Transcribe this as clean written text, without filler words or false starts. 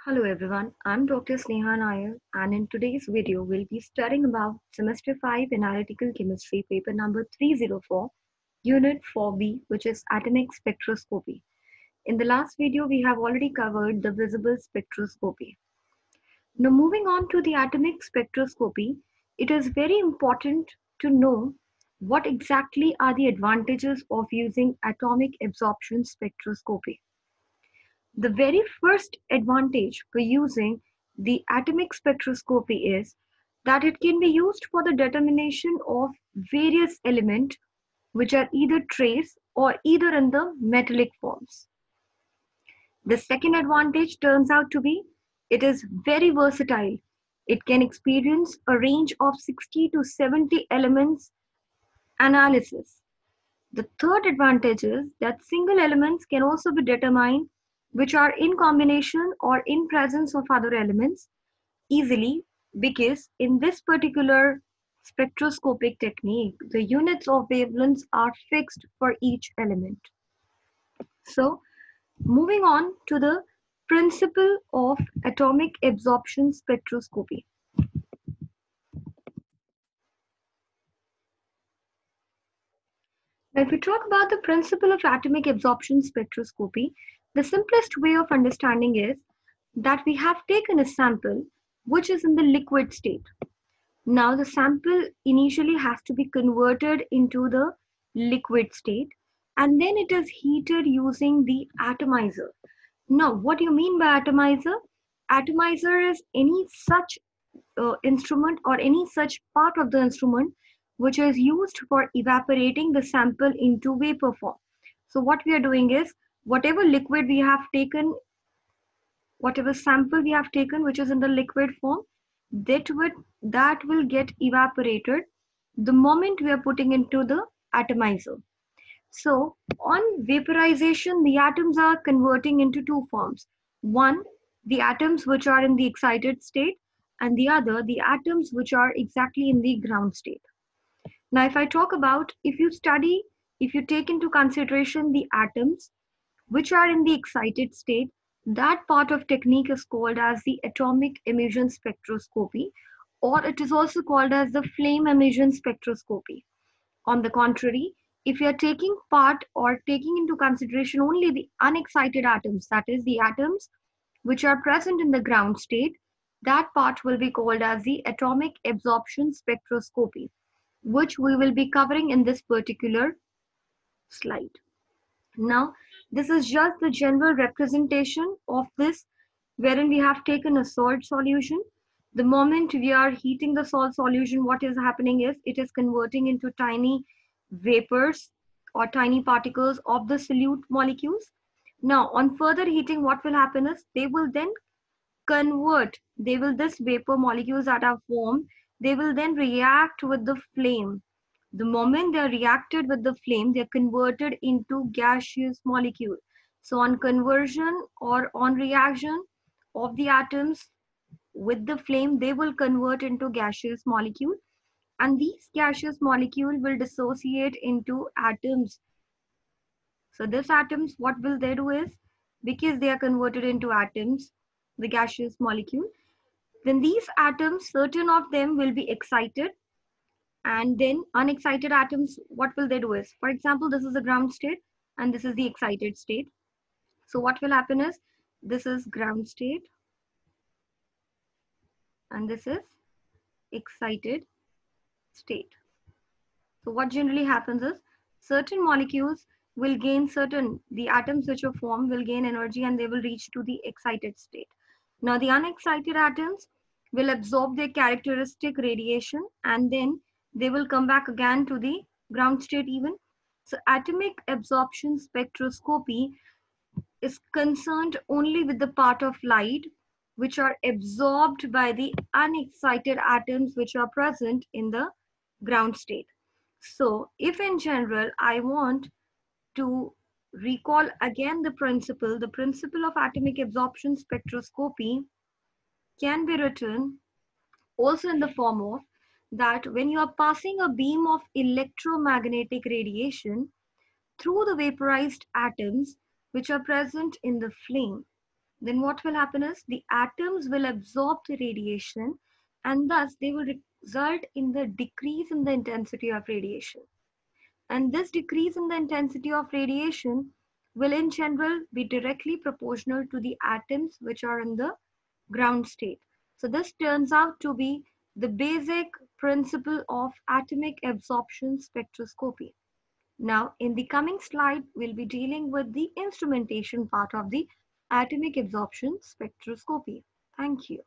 Hello everyone, I'm Dr. Sneha Nair and in today's video we'll be studying about Semester 5 Analytical Chemistry paper number 304, Unit 4B, which is Atomic Spectroscopy. In the last video we have already covered the visible spectroscopy. Now moving on to the atomic spectroscopy, it is very important to know what exactly are the advantages of using atomic absorption spectroscopy. The very first advantage for using the atomic spectroscopy is that it can be used for the determination of various elements which are either trace or either in the metallic forms. The second advantage turns out to be it is very versatile. It can experience a range of 60 to 70 elements analysis. The third advantage is that single elements can also be determined which are in combination or in presence of other elements easily, because in this particular spectroscopic technique, the units of wavelengths are fixed for each element. So, moving on to the principle of atomic absorption spectroscopy. Now, if we talk about the principle of atomic absorption spectroscopy, the simplest way of understanding is that we have taken a sample which is in the liquid state. Now, the sample initially has to be converted into the liquid state and then it is heated using the atomizer. Now, what do you mean by atomizer? Atomizer is any such instrument or any such part of the instrument which is used for evaporating the sample into vapor form. So what we are doing is whatever liquid we have taken, whatever sample we have taken which is in the liquid form, that will get evaporated the moment we are putting into the atomizer. So on vaporization, the atoms are converting into two forms. One, the atoms which are in the excited state, and the other, the atoms which are exactly in the ground state. Now, if I talk about, if you take into consideration the atoms which are in the excited state, that part of technique is called as the atomic emission spectroscopy, or it is also called as the flame emission spectroscopy. On the contrary, if you are taking part or taking into consideration only the unexcited atoms, that is the atoms which are present in the ground state, that part will be called as the atomic absorption spectroscopy, which we will be covering in this particular slide. Now, this is just the general representation of this, wherein we have taken a salt solution. The moment we are heating the salt solution, what is happening is it is converting into tiny vapors or tiny particles of the solute molecules. Now, on further heating, what will happen is they will then this vapor molecules that are formed, they will then react with the flame. The moment they are reacted with the flame, they are converted into gaseous molecule. So on conversion or on reaction of the atoms with the flame, they will convert into gaseous molecule, and these gaseous molecule will dissociate into atoms. So these atoms, what will they do is, because they are converted into atoms, the gaseous molecule, then these atoms, certain of them will be excited, and then unexcited atoms, what will they do is, for example, this is the ground state and this is the excited state. So what will happen is, this is ground state and this is excited state. So what generally happens is, certain molecules will gain the atoms which are formed will gain energy and they will reach to the excited state. Now the unexcited atoms will absorb their characteristic radiation and then they will come back again to the ground state even. So atomic absorption spectroscopy is concerned only with the part of light which are absorbed by the unexcited atoms which are present in the ground state. So if in general I want to recall again the principle of atomic absorption spectroscopy can be written also in the form of that when you are passing a beam of electromagnetic radiation through the vaporized atoms which are present in the flame, then what will happen is the atoms will absorb the radiation, and thus they will result in the decrease in the intensity of radiation. And this decrease in the intensity of radiation will in general be directly proportional to the atoms which are in the ground state. So this turns out to be the basic principle of atomic absorption spectroscopy. Now, in the coming slide, we'll be dealing with the instrumentation part of the atomic absorption spectroscopy. Thank you.